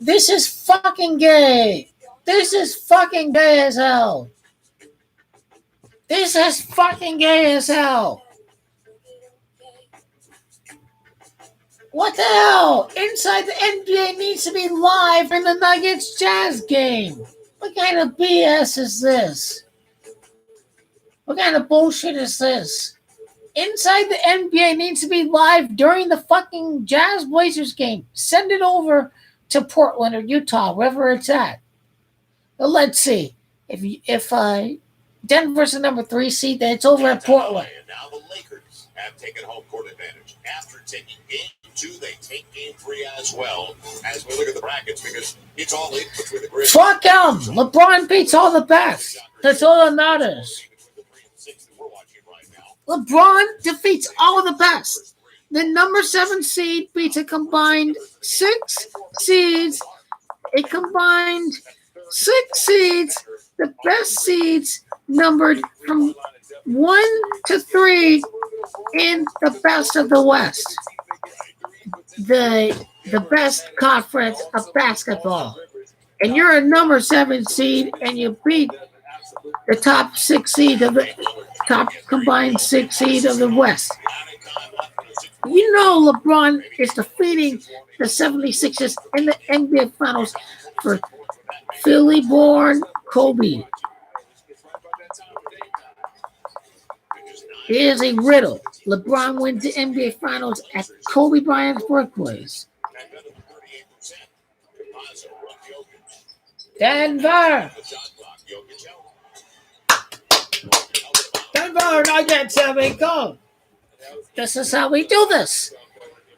This is fucking gay. This is fucking gay as hell. This is fucking gay as hell. What the hell? Inside the NBA needs to be live in the Nuggets Jazz game. What kind of BS is this? What kind of bullshit is this? Inside the NBA needs to be live during the fucking Jazz Blazers game. Send it over to Portland or Utah, wherever it's at. But let's see. If Denver's the number 3 seed, then it's over at Portland. And now the Lakers have taken home court advantage. After taking game 2, they take game 3 as well. As we look at the brackets, because it's all in between the grids. Fuck them. LeBron beats all the best. That's all that matters. LeBron defeats all the best. The number 7 seed beats a combined 6 seeds. A combined 6 seeds. The best seeds numbered from 1 to 3 in the best of the West. The best conference of basketball. And you're a number 7 seed and you beat the top 6 seed of the top combined 6 seed of the West. You know LeBron is defeating the 76ers in the NBA Finals for Philly-born Kobe. It is a riddle. LeBron wins the NBA Finals at Kobe Bryant's birthplace. Denver! Denver Nuggets, here we go. This is how we do this.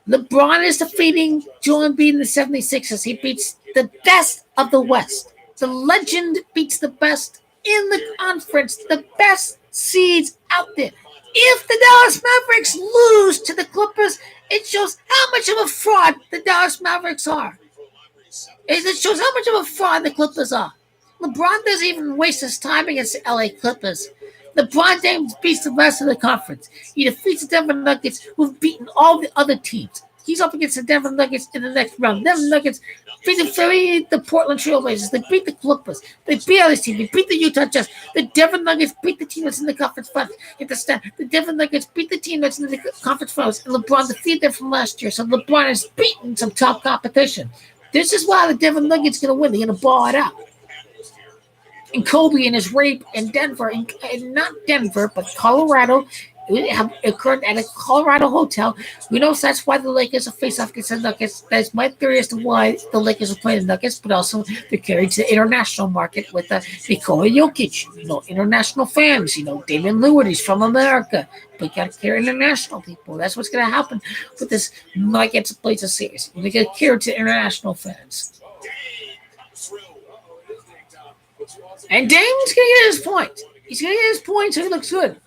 LeBron is defeating Joel Embiid in the 76ers. He beats the best of the West. The legend beats the best in the conference, the best seeds out there. If the Dallas Mavericks lose to the Clippers, it shows how much of a fraud the Dallas Mavericks are. It shows how much of a fraud the Clippers are. LeBron doesn't even waste his time against the LA Clippers. LeBron James beats the rest of the conference. He defeats the Denver Nuggets, who've beaten all the other teams. He's up against the Denver Nuggets in the next round. Denver Nuggets beat the Portland Trailblazers. They beat the Clippers. They beat all these teams. They beat the Utah Jazz. The Denver Nuggets beat the team that's in the conference finals. The Denver Nuggets beat the team that's in the conference finals. And LeBron defeated them from last year. So LeBron has beaten some top competition. This is why the Denver Nuggets are going to win. They're going to ball it out. And Kobe and his rape in Denver, and not Denver, but Colorado, have occurred at a Colorado hotel. We know that's why the Lakers are face off against the Nuggets. That's my theory as to why the Lakers are playing the Nuggets, but also they're carried to the international market with Nikola Jokic. International fans. Damian Lillard, he's from America. But you got to carry international people. That's what's going to happen with this Nuggets Blazers series. They get carried to international fans. And Dame's going to get his point. He's going to get his point so he looks good.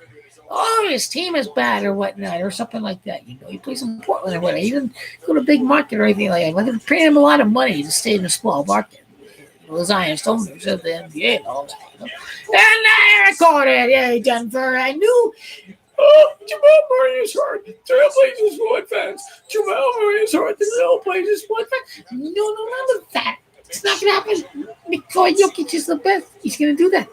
Oh, his team is bad or whatnot or something like that. He plays in Portland or whatever. He didn't go to a big market or anything like that. They're paying him a lot of money to stay in a small market. The Zions owners of the NBA and all that. And I recorded, hey, Denver. I knew. Oh, Jamal Murray is hurt. Trailblazers Floyd fans. Jamal Murray is hurt. The Trailblazers Floyd fans. No, none of that. It's not going to happen. Nikola Jokic is the best. He's going to do that.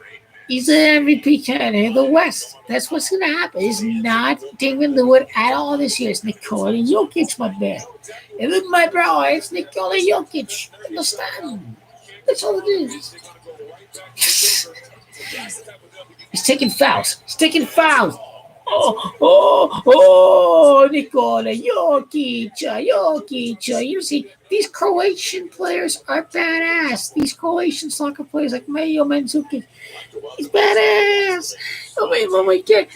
He's the MVP candidate in the West. That's what's going to happen. It's not Damian Lillard at all this year. It's Nikola Jokic, my man. And my bro, it's Nikola Jokic. Understand? That's all it is. He's taking fouls. Nikola Jokic. You see, these Croatian players are badass. These Croatian soccer players like Mario Mandzukic, he's badass. Oh my god.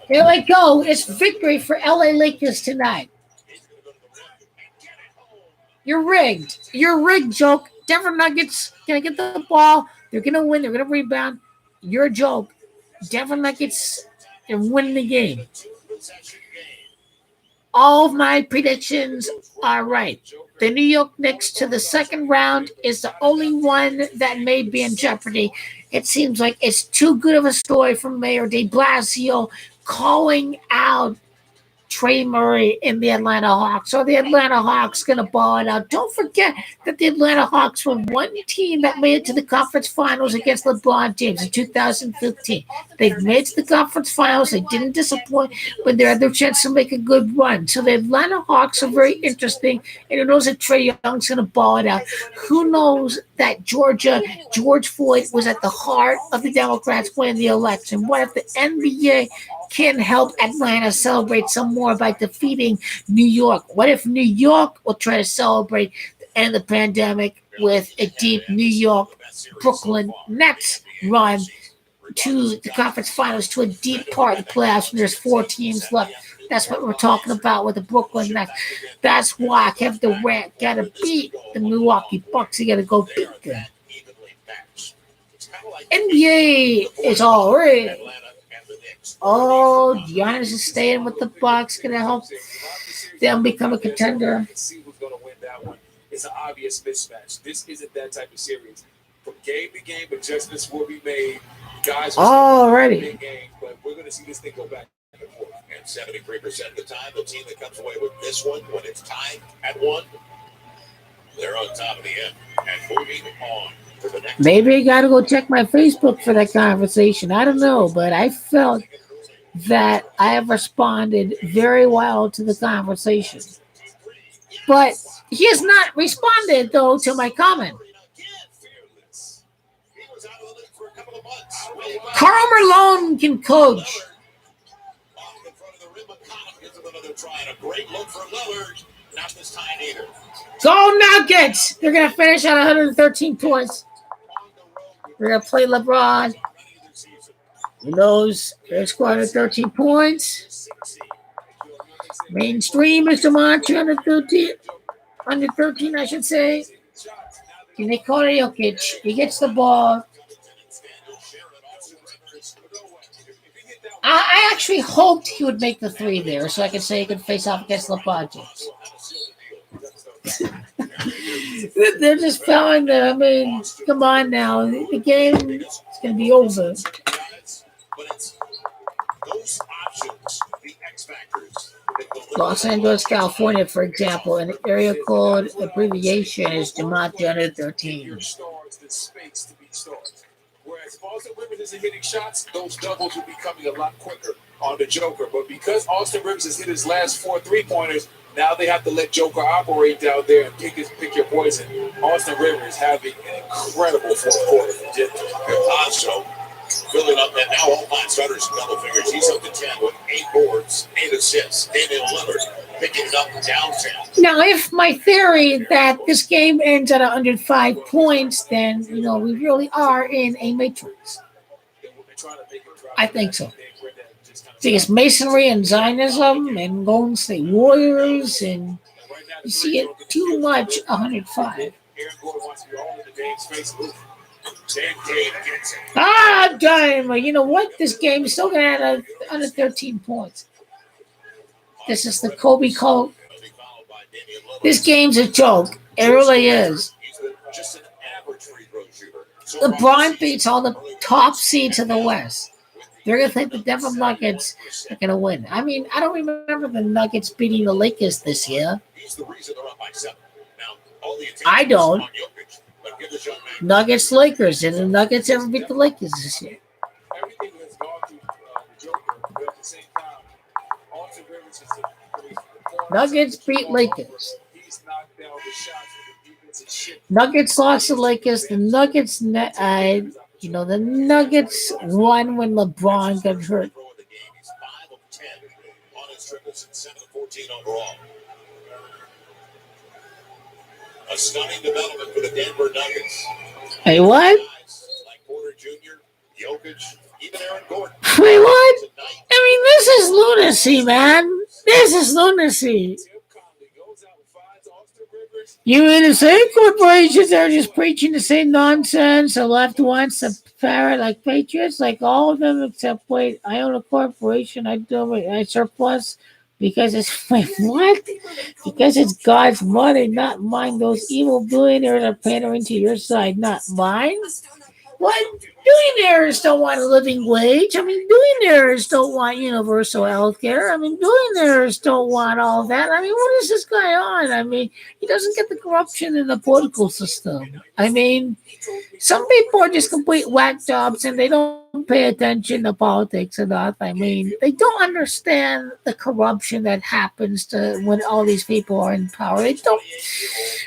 Here we go. It's victory for LA Lakers tonight. You're rigged. Joke. Denver Nuggets going to get the ball. They're going to win. They're going to rebound. You're a joke. Denver Nuggets are winning the game. All of my predictions are right. The New York Knicks to the second round is the only one that may be in jeopardy. It seems like it's too good of a story from Mayor de Blasio calling out Trey Murray in the Atlanta Hawks. So the Atlanta Hawks going to ball it out. Don't forget that the Atlanta Hawks were one team that made it to the conference finals against LeBron James in 2015. They've made it to the conference finals. They didn't disappoint, but they had their chance to make a good run. So the Atlanta Hawks are very interesting. And who knows if Trey Young's going to ball it out? Who knows that George Floyd was at the heart of the Democrats winning the election? What if the NBA can help Atlanta celebrate some more by defeating New York? What if New York will try to celebrate the end of the pandemic with a deep New York Brooklyn Nets run to the conference finals, to a deep part of the playoffs, and there's 4 teams left? That's what we're talking about with the Brooklyn Nets. That's why Kevin Durant got to beat the Milwaukee Bucks. He got to go beat them. NBA is all right. Oh, Giannis is staying with the Bucks. Gonna help them become a contender. See who's gonna win that one. It's an obvious mismatch. This isn't that type of series. From game to game, adjustments will be made. Guys are already big games, but we're gonna see this thing go back and forth. And 73% of the time, the team that comes away with this one, when it's tied at 1, they're on top of the end and moving on. Maybe I got to go check my Facebook for that conversation. I don't know, but I felt that I have responded very well to the conversation. But he has not responded, though, to my comment. Karl Malone can coach. Go Nuggets! They're going to finish at 113 points. We're going to play LeBron. Who knows? They're scoring 13 points. Mainstream is Demontre under 13, I should say. And they call it Jokic. He gets the ball. I actually hoped he would make the 3 there so I could say he could face off against LeBron James. They're just fouling them. I mean, come on now. The game is going to be over. Los Angeles, California, for example, an area code abbreviation is Demontre under 13. Whereas Austin Rivers isn't hitting shots, those doubles will be coming a lot quicker on the Joker. But because Austin Rivers has hit his last 4 3-pointers, now they have to let Joker operate down there and pick your poison. Austin Rivers having an incredible 4th quarter. Also, filling up, and now all 5 starters in double figures. He's up to 10 with 8 boards, 8 assists. Damian Lillard picking it up downtown. Now, if my theory that this game ends at 105 points, then, we really are in a matrix. I think so. Because masonry and Zionism and Golden State Warriors, and you see it too much 105. Damn. You know what? This game is still going to have under 13 points. This is the Kobe Cult. This game's a joke. It really is. LeBron beats all the top seeds in the West. They're going to think the Denver Nuggets are going to win. I mean, I don't remember the Nuggets beating the Lakers this year. I don't. Nuggets, Lakers. Did the Nuggets ever beat the Lakers this year? Nuggets beat Lakers. Nuggets lost to Lakers. The Nuggets, the Nuggets won when LeBron got hurt. A stunning development for the Denver Nuggets. Hey, what? Like Porter Jr., Jokic, even Aaron Gordon. Wait, what? I mean, this is lunacy, man. This is lunacy. You mean the same corporations that are just preaching the same nonsense? The left wants to parrot like Patriots, like all of them, except wait, I own a corporation. I surplus because it's wait, what? Because it's God's money, not mine. Those evil billionaires are pandering to your side, not mine. What? Billionaires don't want a living wage. I mean, billionaires don't want universal health care. I mean, billionaires don't want all that. I mean, what is this guy on? I mean, he doesn't get the corruption in the political system. I mean, some people are just complete whack jobs and they don't pay attention to politics enough. I mean, they don't understand the corruption that happens to when all these people are in power. They don't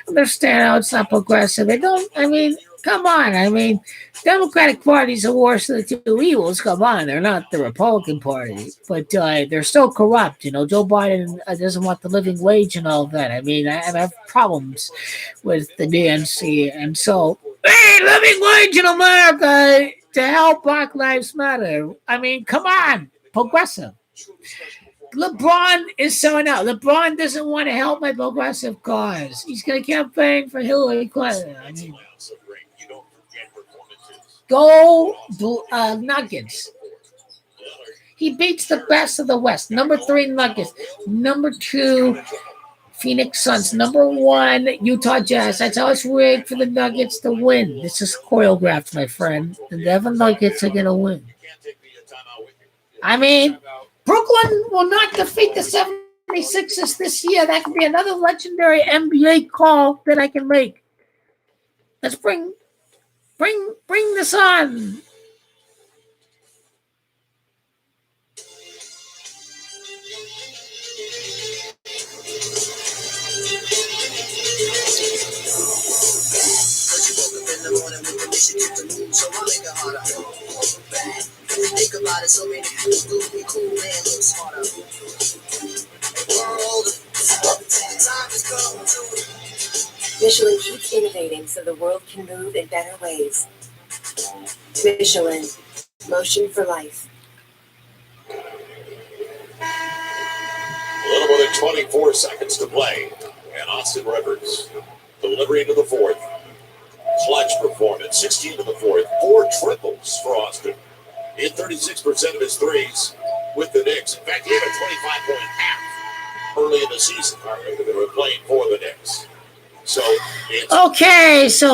understand how it's not progressive. They don't. I mean, come on. I mean, Democratic Party's the worst of the two evils. Come on, they're not the Republican Party, but they're still corrupt. Joe Biden doesn't want the living wage and all that. I mean, I have problems with the DNC, and so hey, living wage in America to help Black Lives Matter. I mean, come on, progressive. LeBron is showing out. LeBron doesn't want to help my progressive cause. He's going to campaign for Hillary Clinton. I mean, go Nuggets. He beats the best of the West. Number 3, Nuggets. Number 2, Phoenix Suns. Number 1, Utah Jazz. That's how it's rigged for the Nuggets to win. This is choreographed, my friend. The Denver Nuggets are going to win. I mean, Brooklyn will not defeat the 76ers this year. That could be another legendary NBA call that I can make. Let's bring this on. Think about it, so many people be cool, man, look smarter. World, time has come to. Michelin keeps innovating so the world can move in better ways. Michelin, motion for life. A little more than 24 seconds to play, and Austin Rivers delivery into the fourth. Clutch performance, 16 to the fourth, 4 triples for Austin. Hit 36% of his threes with the Knicks. In fact, he had a 25-point half early in the season. They were playing for the Knicks. So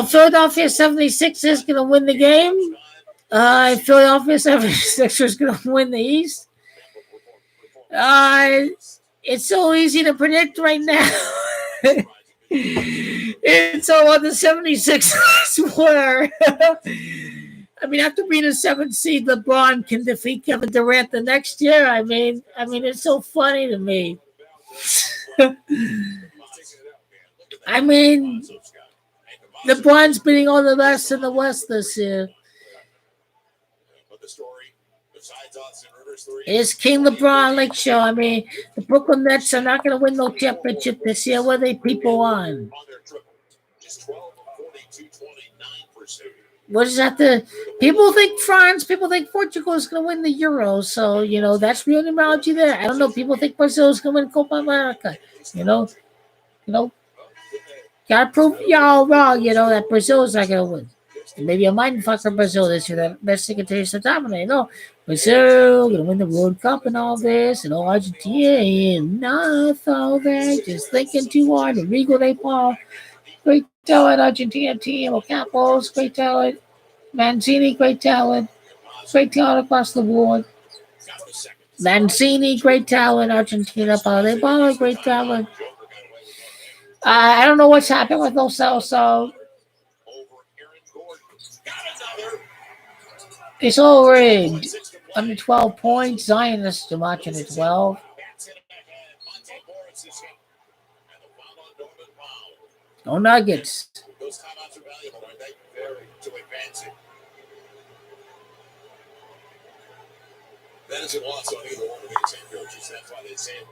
Philadelphia 76ers is going to win the game. Philadelphia 76ers is going to win the East. It's so easy to predict right now. It's all on the 76ers were. I mean, after being a 7th seed, LeBron can defeat Kevin Durant the next year. I mean, it's so funny to me. I mean, LeBron's beating all the best in the West this year. It's King LeBron Lake Show. I mean, the Brooklyn Nets are not going to win no championship this year. What are they people on? What is that? People think France, people think Portugal is going to win the Euro. So, that's real numerology there. I don't know. People think Brazil is going to win Copa America. Got to prove y'all wrong, that Brazil is not going to win. And maybe a mind fuck for Brazil this year. That Messi continues to dominate. Brazil going to win the World Cup and all this. And Argentina, not all that. Just thinking too hard. The Rigo de Paul. Great talent, Argentina team. Ocampos, great talent. Mancini, great talent. Great talent across the board. Mancini, great talent. Argentina, Paulo, great talent. I don't know what's happened with Lo Celso. It's all rigged. Under 12 points. Zion is too much under 12. No Nuggets. Those timeouts are valuable, aren't they? Very, to advance it. That isn't lost on either one of these head coaches. That's why they say it.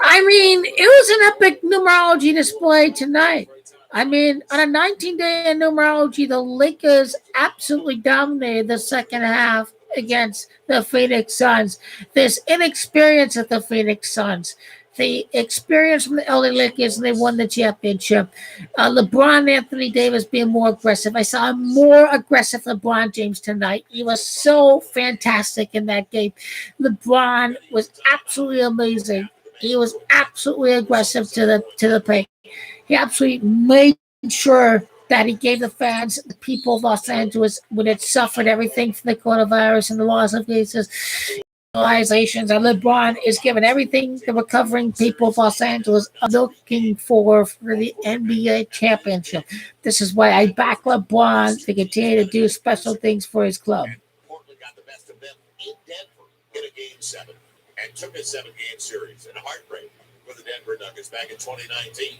I mean, it was an epic numerology display tonight. I mean, on a 19-day numerology, the Lakers absolutely dominated the second half against the Phoenix Suns. This inexperience of the Phoenix Suns. The experience from the LA Lakers, and they won the championship. LeBron Anthony Davis being more aggressive. I saw a more aggressive LeBron James tonight. He was so fantastic in that game. LeBron was absolutely amazing. He was absolutely aggressive to the paint. He absolutely made sure that he gave the fans, the people of Los Angeles, when it suffered everything from the coronavirus and the loss of cases, organizations, and LeBron is giving everything the recovering people of Los Angeles are looking for the NBA championship. This is why I back LeBron to continue to do special things for his club. Portland got the best of them in Denver in a Game 7 and took a 7-game series in a heartbreak for the Denver Nuggets back in 2019.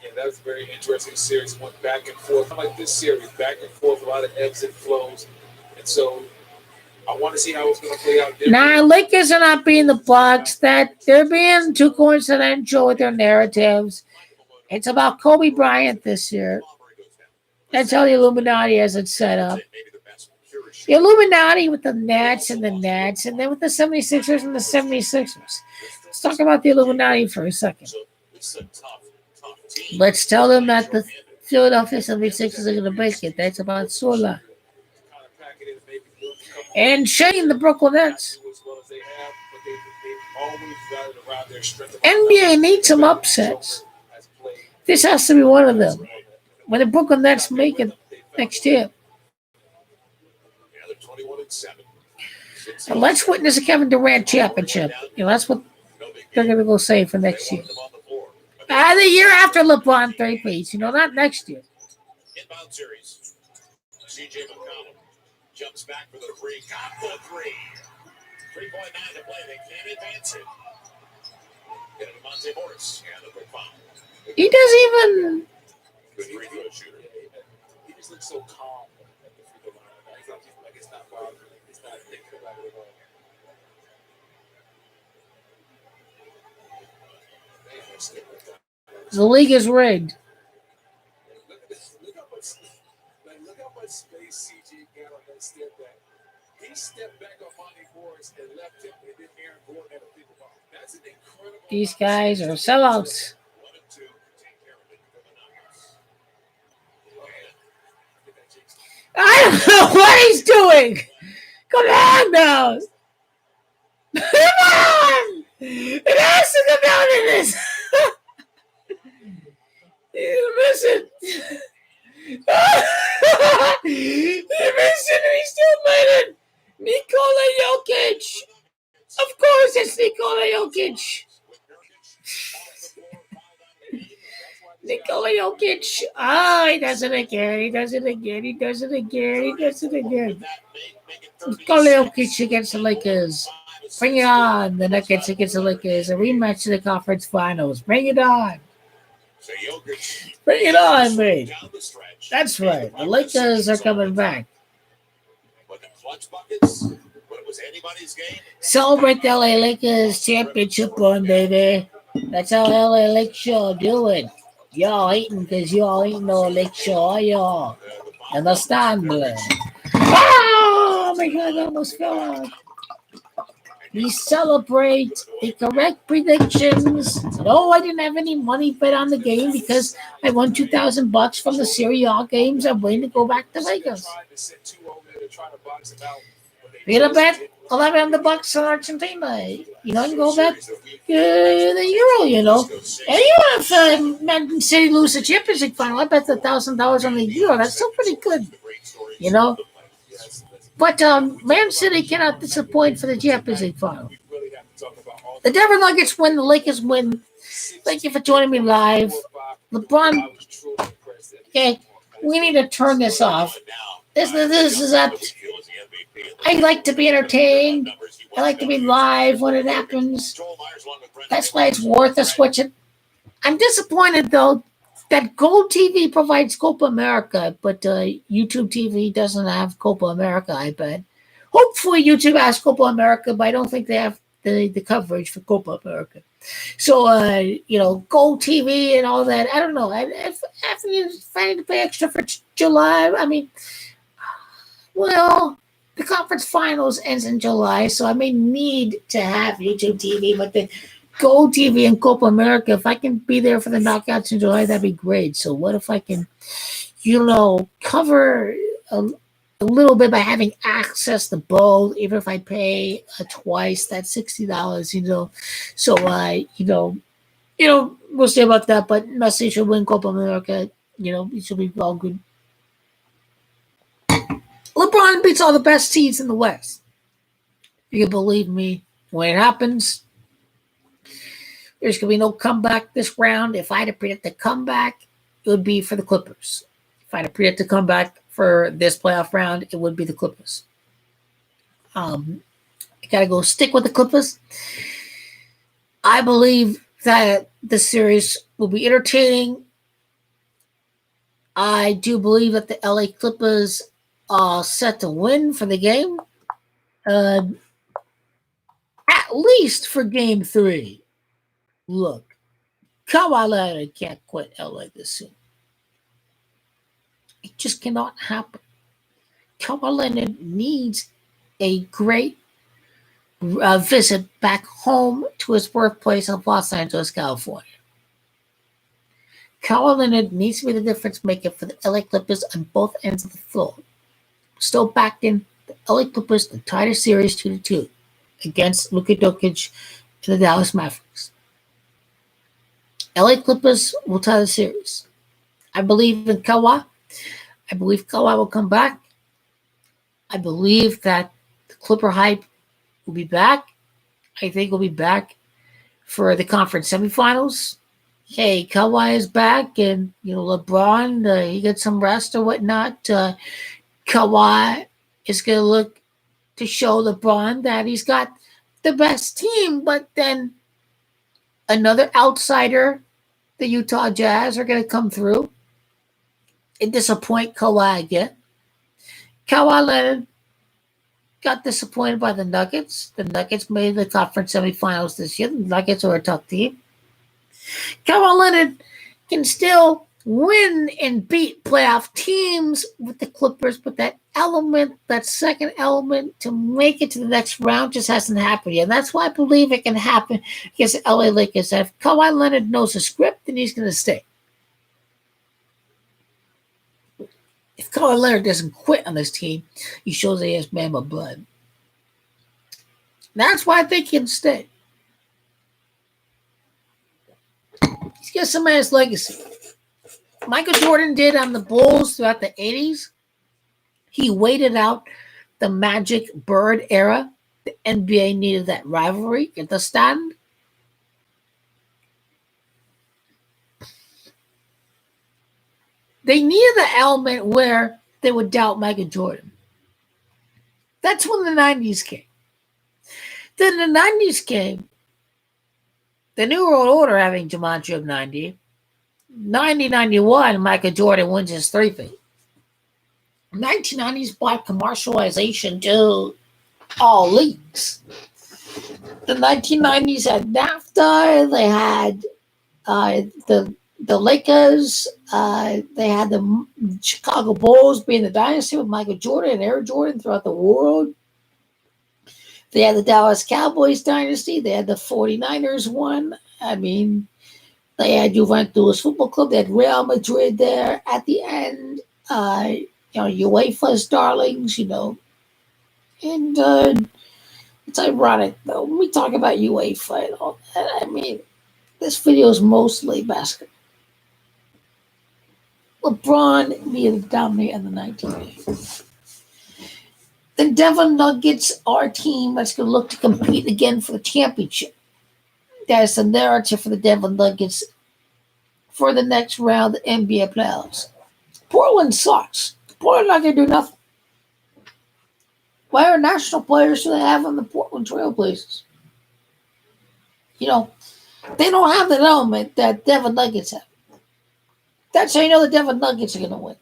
Yeah, that was a very interesting series. Went back and forth. Like this series, back and forth, a lot of ebbs and flows. And so I want to see how it's going to play out. Now, Lakers are not being the Bucks. That they're being too coincidental with their narratives. It's about Kobe Bryant this year. That's how the Illuminati has it set up. The Illuminati with the Nets and then with the 76ers and the 76ers. Let's talk about the Illuminati for a second. Let's tell them that the Philadelphia 76ers are going to make it. That's about Sola. And Shane, the Brooklyn Nets. NBA needs some upsets. This has to be one of them. When the Brooklyn Nets make it next year. And let's witness a Kevin Durant championship. That's what they're going to go say for next year. The year after LeBron three-peats, not next year. Inbound series. CJ McCollum jumps back for the three. Got the three. 3.9 to play. They can't advance it. Get it to Monte Morris. And the quick foul. He doesn't even. Good free throw shooter. He just looks so calm at the free throw line. He's like it's not bothering him. He's not thinking about it at all. The league is rigged. Look how much space CG got on that step back. He stepped back on Monte Morris and left him, and then Aaron Gordon had a pick him off. That's an incredible. These guys are sellouts. 1 and 2 take care of it for the Nuggets. I don't know what he's doing. Come on now. Come on. It has to come down to this. He's missing. He's missing. He still made it. Nikola Jokic. Of course it's Nikola Jokic. Nikola Jokic. He does it again. He does it again. He does it again. He does it again. Nikola Jokic against the Lakers. Bring it on. The Nuggets against the Lakers. A rematch of the conference finals. Bring it on. Bring it on, mate. That's right. The Lakers are coming back. Celebrate the LA Lakers championship run, baby. That's how LA Lakers do it. Y'all hating because y'all ain't no Lakers, y'all. Understand? Oh my God, I almost fell out. We celebrate the correct predictions. No, I didn't have any money bet on the game because I won $2,000 from the Serie A games. I'm waiting to go back to Vegas. You're gonna bet $1,100 on Argentina. You know, you go bet the Euro. And if Man City lose the championship final, I bet $1,000 on the Euro. That's still pretty good, But Man City cannot disappoint for the Champions League final. The Denver Nuggets win. The Lakers win. Thank you for joining me live. LeBron, okay, we need to turn this off. This is up. I like to be entertained. I like to be live when it happens. That's why it's worth a switch it. I'm disappointed, though, that Gold TV provides Copa America, but YouTube TV doesn't have Copa America, I bet. Hopefully YouTube has Copa America, but I don't think they have the coverage for Copa America. So, Gold TV and all that, I don't know. If I need to pay extra for July, the conference finals ends in July, so I may need to have YouTube TV, but the Gold TV and Copa America, if I can be there for the knockouts in July, that'd be great. So what if I can, cover a little bit by having access to both, even if I pay twice, that's $60, So, we'll see about that, but Messi should win Copa America. He should be all good. LeBron beats all the best teams in the West. You can believe me, when it happens, there's going to be no comeback this round. If I had to predict a comeback, it would be for the Clippers. If I had to predict a comeback for this playoff round, it would be the Clippers. I got to go stick with the Clippers. I believe that the series will be entertaining. I do believe that the LA Clippers are set to win for the game. At least for game 3. Look, Kawhi Leonard can't quit LA this soon. It just cannot happen. Kawhi Leonard needs a great visit back home to his birthplace of Los Angeles, California. Kawhi Leonard needs to be the difference maker for the LA Clippers on both ends of the floor. Still backed in the LA Clippers to tie the series 2-2 against Luka Jokic and the Dallas Mavericks. LA Clippers will tie the series. I believe in Kawhi. I believe Kawhi will come back. I believe that the Clipper hype will be back. I think we'll be back for the conference semifinals. Hey, Kawhi is back, and LeBron, he got some rest or whatnot. Kawhi is going to look to show LeBron that he's got the best team, but then another outsider, the Utah Jazz, are going to come through and disappoint Kawhi again. Kawhi Leonard got disappointed by the Nuggets. The Nuggets made the conference semifinals this year. The Nuggets are a tough team. Kawhi Leonard can still win and beat playoff teams with the Clippers, but that second element to make it to the next round just hasn't happened yet. And that's why I believe it can happen against the LA Lakers. If Kawhi Leonard knows the script, then he's going to stay. If Kawhi Leonard doesn't quit on this team, he shows that he has Mamba blood. That's why I think he can stay. He's got some man's legacy. Michael Jordan did on the Bulls throughout the 80s. He waited out the Magic Bird era. The NBA needed that rivalry. Understand? They needed the element where they would doubt Michael Jordan. That's when the 90s came. Then the 90s came. The New World Order having Jumanji of 90. 90-91, Michael Jordan wins his 3-peat. 1990s brought commercialization to all leagues. The 1990s had NAFTA. They had the Lakers. They had the Chicago Bulls being the dynasty with Michael Jordan and Air Jordan throughout the world. They had the Dallas Cowboys dynasty. They had the 49ers one. I mean, they had Juventus Football Club. They had Real Madrid there at the end. UEFA's darlings, And it's ironic, though. When we talk about UEFA and all that, I mean, this video is mostly basketball. LeBron being dominant in the 1980s. The Denver Nuggets are a team that's going to look to compete again for the championship. That's the narrative for the Denver Nuggets for the next round of the NBA playoffs. Portland sucks. Portland not going to do nothing. Why are national players do they have on the Portland Trailblazers? They don't have that element that Denver Nuggets have. That's how you know the Denver Nuggets are going to win.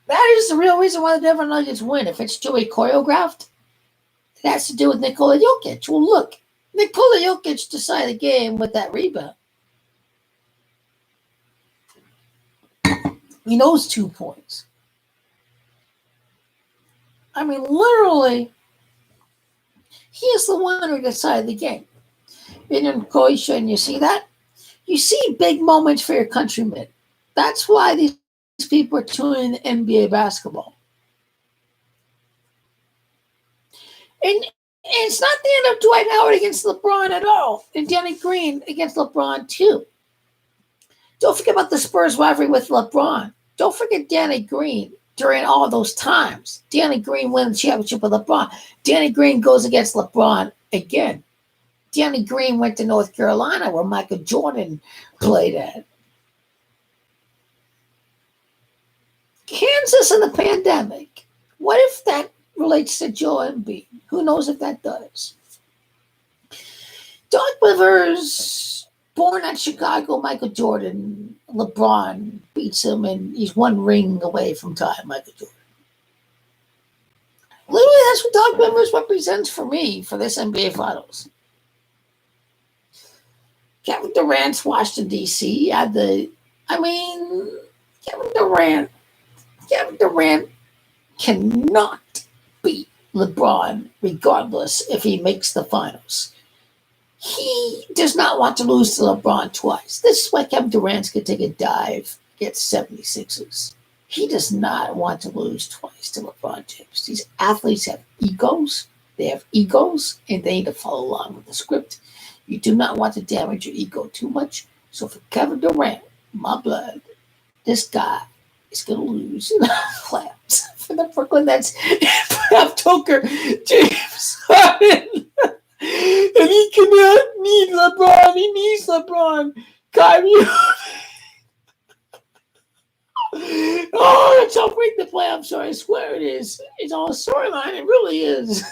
That is the real reason why the Denver Nuggets win. If it's too choreographed, it has to do with Nikola Jokic. Well, look, Nikola Jokic decided the game with that rebound. He knows 2 points. I mean, literally, he is the one who decided the game. In Croatia, and you see that? You see big moments for your countrymen. That's why these people are tuning in NBA basketball. And it's not the end of Dwight Howard against LeBron at all. And Danny Green against LeBron, too. Don't forget about the Spurs rivalry with LeBron. Don't forget Danny Green during all those times. Danny Green wins the championship with LeBron. Danny Green goes against LeBron again. Danny Green went to North Carolina where Michael Jordan played at. Kansas in the pandemic. What if that relates to Joel Embiid? Who knows if that does? Doc Rivers, born at Chicago, Michael Jordan, LeBron beats him, and he's one ring away from tying Michael Jordan. Literally, that's what Doc Rivers represents for me for this NBA Finals. Kevin Durant's Washington, D.C. Kevin Durant cannot beat LeBron regardless if he makes the finals. He does not want to lose to LeBron twice. This is why Kevin Durant's going to take a dive against 76ers. He does not want to lose twice to LeBron James. These athletes have egos. They have egos, and they need to follow along with the script. You do not want to damage your ego too much. So for Kevin Durant, my blood, this guy is going to lose in the playoffs for the Brooklyn Nets. Playoff Joker, James Harden. And he cannot need LeBron. He needs LeBron. Kyrie. Oh, that's how great the playoffs are. I swear it is. It's all a storyline. It really is.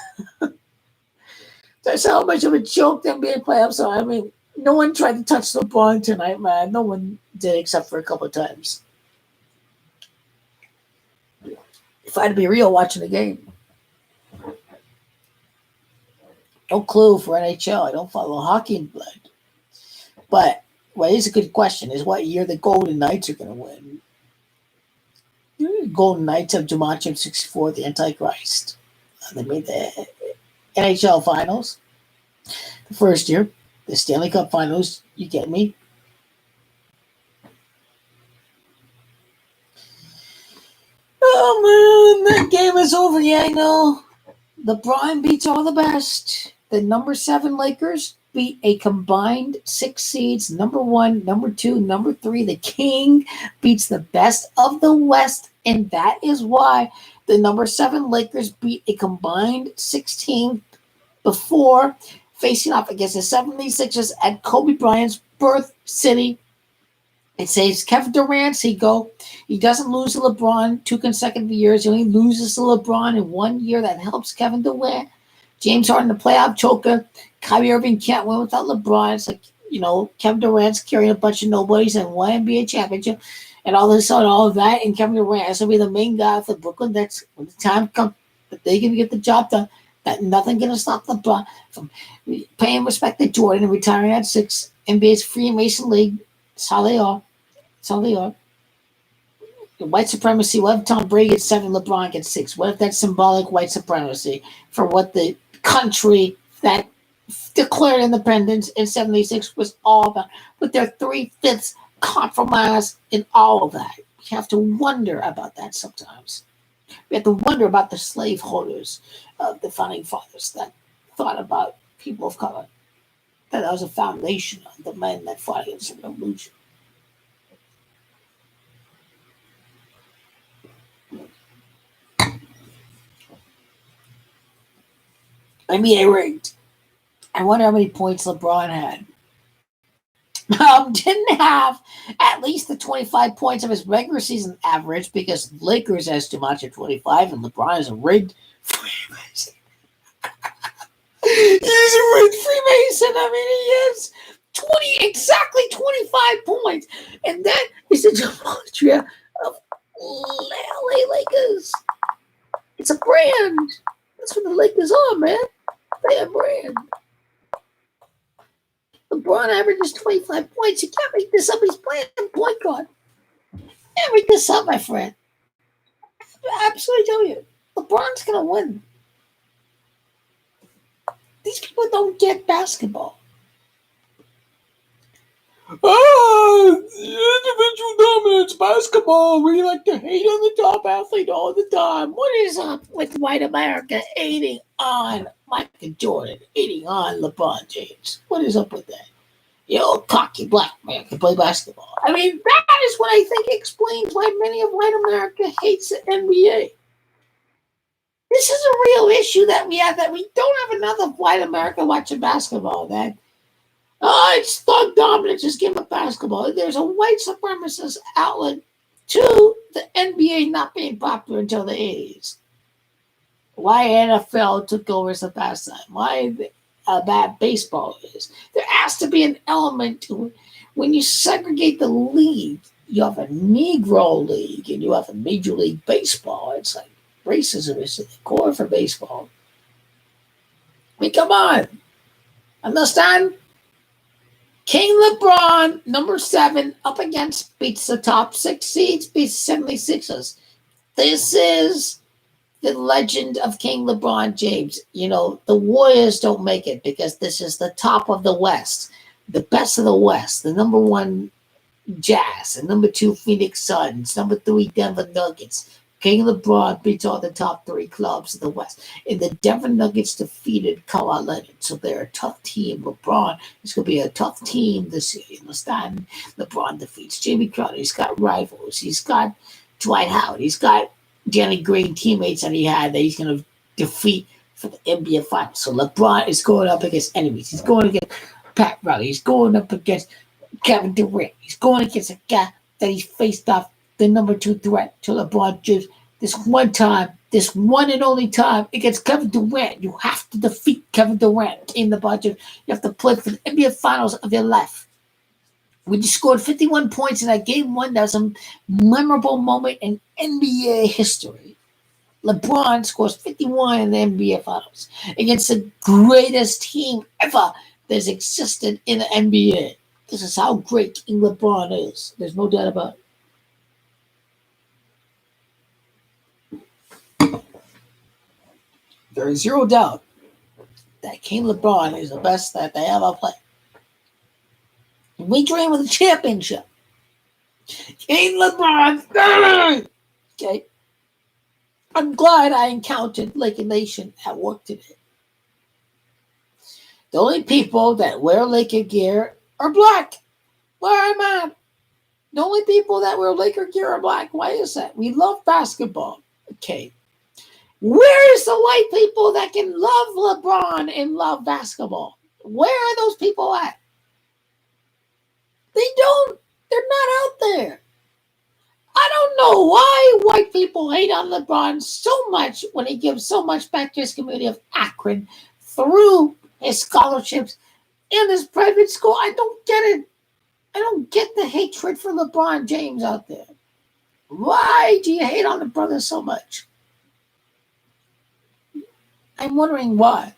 That's how much of a joke the NBA playoffs are. I mean, no one tried to touch LeBron tonight, man. No one did except for a couple of times. If I had to be real watching the game, no clue for NHL. I don't follow hockey in blood. But what is a good question is what year the Golden Knights are going to win. Golden Knights of Jumanji 64, the Antichrist. They made the NHL Finals the first year, the Stanley Cup Finals. You get me? Oh man, that game is over. Yeah, I know. LeBron beats all the best. The number 7 Lakers beat a combined 6 seeds. Number 1, number 2, number 3. The King beats the best of the West, and that is why the number 7 Lakers beat a combined 16 before facing off against the 76ers at Kobe Bryant's birth city. It says Kevin Durant's ego. He doesn't lose to LeBron 2 consecutive years. He only loses to LeBron in 1 year. That helps Kevin Durant. James Harden, the playoff choker. Kyrie Irving can't win without LeBron. It's like, Kevin Durant's carrying a bunch of nobodies and one NBA championship. And all this and all of that. And Kevin Durant has to be the main guy for Brooklyn Nets when the time comes that they can get the job done. That nothing going to stop LeBron from paying respect to Jordan and retiring at 6. NBA's Freemason League. That's how they are. That's how they are. The white supremacy. What if Tom Brady gets 7, LeBron gets 6? What if that's symbolic white supremacy for what the country that declared independence in 76 was all about? With their 3/5 compromise and all of that. You have to wonder about that sometimes. We have to wonder about the slaveholders of the founding fathers that thought about people of color. That was a foundation of the men that fought against the revolution. NBA rigged. I wonder how many points LeBron had. Didn't have at least the 25 points of his regular season average because Lakers has too much at 25 and LeBron is a rigged Freemason. He's a rigged Freemason. I mean, he is exactly 25 points. And that is the gematria of LA Lakers. It's a brand. That's what the Lakers are, man. They're a brand. LeBron averages 25 points. You can't make this up. He's playing point guard. You can't make this up, my friend. I absolutely tell you. LeBron's going to win. These people don't get basketball. Individual dominance, basketball. We like to hate on the top athlete all the time. What is up with white America hating on Michael Jordan, hating on LeBron James? What is up with that? Cocky black man can play basketball. I mean, that is what I think explains why many of white America hates the NBA. This is a real issue that we have, that we don't have enough of white America watching basketball. That it's thug dominance, just game of basketball. There's a white supremacist outlet to the NBA not being popular until the 80s. Why NFL took over as the pastime. Why bad baseball is. There has to be an element to it. When you segregate the league, you have a Negro league and you have a Major League Baseball. It's like racism is at the core for baseball. I mean, come on. Understand? King LeBron, number 7, up against, beats the top 6 seeds, beats 76ers. This is the legend of King LeBron James. The Warriors don't make it because this is the top of the West, the best of the West, the number 1 Jazz, the number 2 Phoenix Suns, number 3 Denver Nuggets. King LeBron beats all the top 3 clubs in the West. And the Denver Nuggets defeated Kawhi Leonard, so they're a tough team. LeBron is going to be a tough team this year. You understand? LeBron defeats Jimmy Crowder. He's got rivals. He's got Dwight Howard. He's got Danny Green teammates that he had that he's going to defeat for the NBA Finals. So LeBron is going up against enemies. He's going against Pat Riley. He's going up against Kevin Durant. He's going against a guy that he's faced off the number 2 threat to LeBron James. This one and only time against Kevin Durant. You have to defeat Kevin Durant in the budget. You have to play for the NBA Finals of your life. When you scored 51 points in that game 1, that was a memorable moment in NBA history. LeBron scores 51 in the NBA Finals against the greatest team ever that's existed in the NBA. This is how great King LeBron is. There's no doubt about it. There is zero doubt that King LeBron is the best that they ever played. We dream of the championship. King LeBron. Okay. I'm glad I encountered Laker Nation at work today. The only people that wear Laker gear are black. Where I'm at. The only people that wear Laker gear are black. Why is that? We love basketball. Okay. Where is the white people that can love LeBron and love basketball? Where are those people at? They don't. They're not out there. I don't know why white people hate on LeBron so much when he gives so much back to his community of Akron through his scholarships in his private school. I don't get it. I don't get the hatred for LeBron James out there. Why do you hate on the brother so much? I'm wondering why.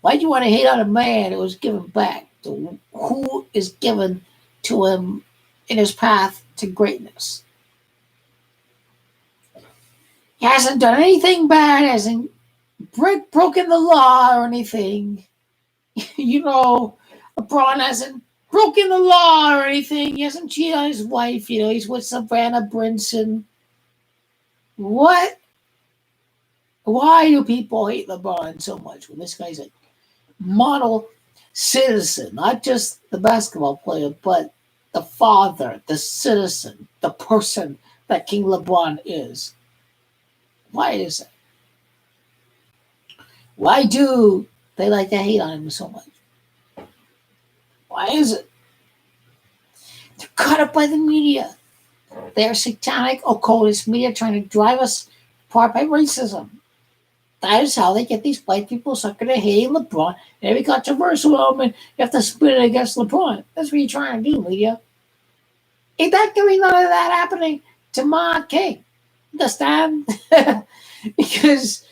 Why do you want to hate on a man who was given back to who is given to him in his path to greatness? He hasn't done anything bad, hasn't broken the law or anything. LeBron hasn't broken the law or anything. He hasn't cheated on his wife. He's with Savannah Brinson. What? Why do people hate LeBron so much when this guy's a model citizen, not just the basketball player, but the father, the citizen, the person that King LeBron is? Why is it? Why do they like to hate on him so much? Why is it? They're caught up by the media. They're satanic, occultist media trying to drive us apart by racism. That is how they get these white people sucking to hate LeBron. Every controversial moment, you have to spin it against LeBron. That's what you're trying to do, media. Ain't that doing none of that happening to my king? Understand? Because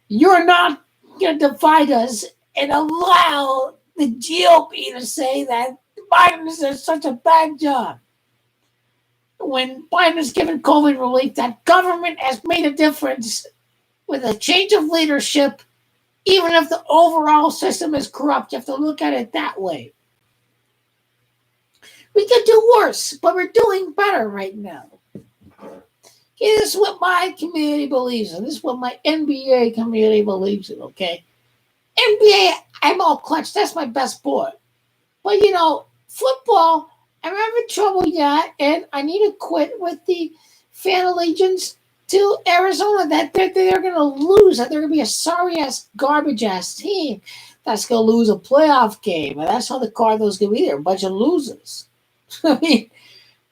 you're not going to divide us and allow the GOP to say that Biden does such a bad job. When Biden is given COVID relief, that government has made a difference. With a change of leadership, even if the overall system is corrupt, you have to look at it that way. We could do worse, but we're doing better right now. Okay, this is what my community believes in. This is what my NBA community believes in, okay? NBA, I'm all clutch. That's my best sport. But football, I'm having trouble yet, and I need to quit with the fan allegiance to Arizona that they're going to lose, that they're going to be a sorry ass, garbage ass team that's going to lose a playoff game. And that's how the Cardinals going to be. They're a bunch of losers. I mean,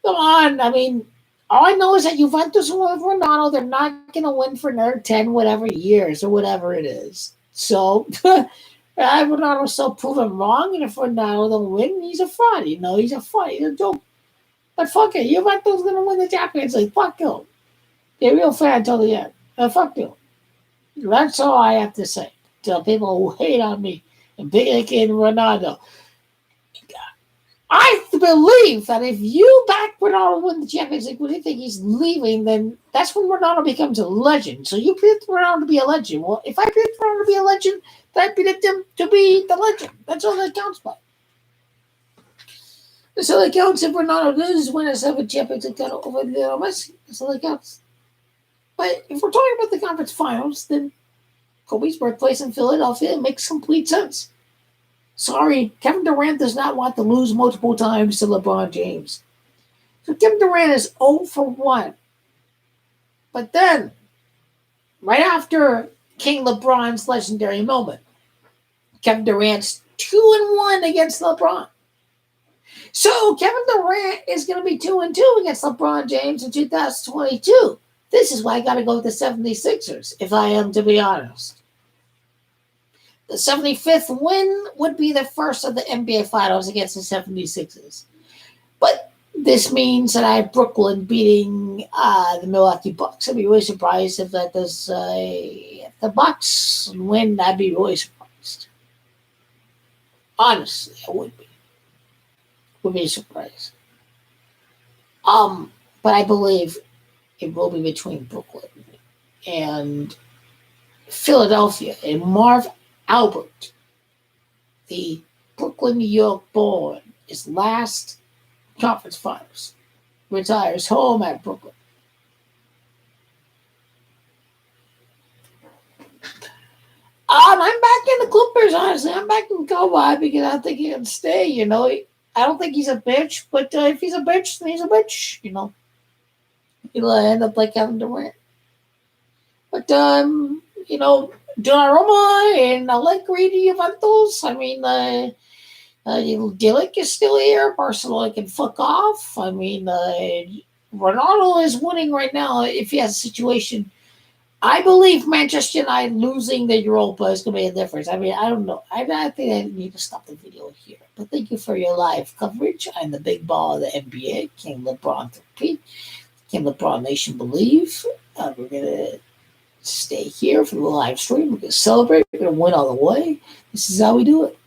come on. I mean, all I know is that Juventus with Ronaldo, they're not going to win for another 10 whatever years or whatever it is. So, Ronaldo's still proven wrong. And if Ronaldo don't win, he's a fraud. He's a fraud. He's a joke. But fuck it. Juventus going to win the Champions League. Fuck you. They're real fan until the end. Fuck you. That's all I have to say to people who hate on me and picking Ronaldo. I believe that if you back Ronaldo to win the Champions League when you think he's leaving, then that's when Ronaldo becomes a legend. So you predict Ronaldo to be a legend. Well, if I predict Ronaldo to be a legend, then I predict him to be the legend. That's all that counts by. That's all that counts if Ronaldo does win a 7 Champions League title over Messi. That's all that counts. But if we're talking about the conference finals, then Kobe's birthplace in Philadelphia makes complete sense. Sorry, Kevin Durant does not want to lose multiple times to LeBron James. So Kevin Durant is 0 for 1. But then, right after King LeBron's legendary moment, Kevin Durant's 2-1 against LeBron. So Kevin Durant is going to be 2-2 against LeBron James in 2022. This is why I got to go with the 76ers, if I am to be honest. The 75th win would be the first of the NBA Finals against the 76ers. But this means that I have Brooklyn beating the Milwaukee Bucks. I'd be really surprised if that does if the Bucks win. I'd be really surprised. Honestly, I would be. Would be surprised. But I believe it will be between Brooklyn and Philadelphia. And Marv Albert, the Brooklyn, New York born, his last conference finals, retires home at Brooklyn. I'm back in the Clippers, honestly. I'm back in Kawhi because I think he can stay, I don't think he's a bitch, but if he's a bitch, then he's a bitch, He'll end up like Kevin Durant. But, Donnarumma and Allegri Juventus, I mean, Dilic is still here. Barcelona can fuck off. I mean, Ronaldo is winning right now. If he has a situation, I believe Manchester United losing the Europa is going to be a difference. I mean, I don't know. I think I need to stop the video here. But thank you for your live coverage. I'm the big ball of the NBA. King LeBron 3. King LeBron Nation believe. We're going to stay here for the live stream. We're going to celebrate. We're going to win all the way. This is how we do it.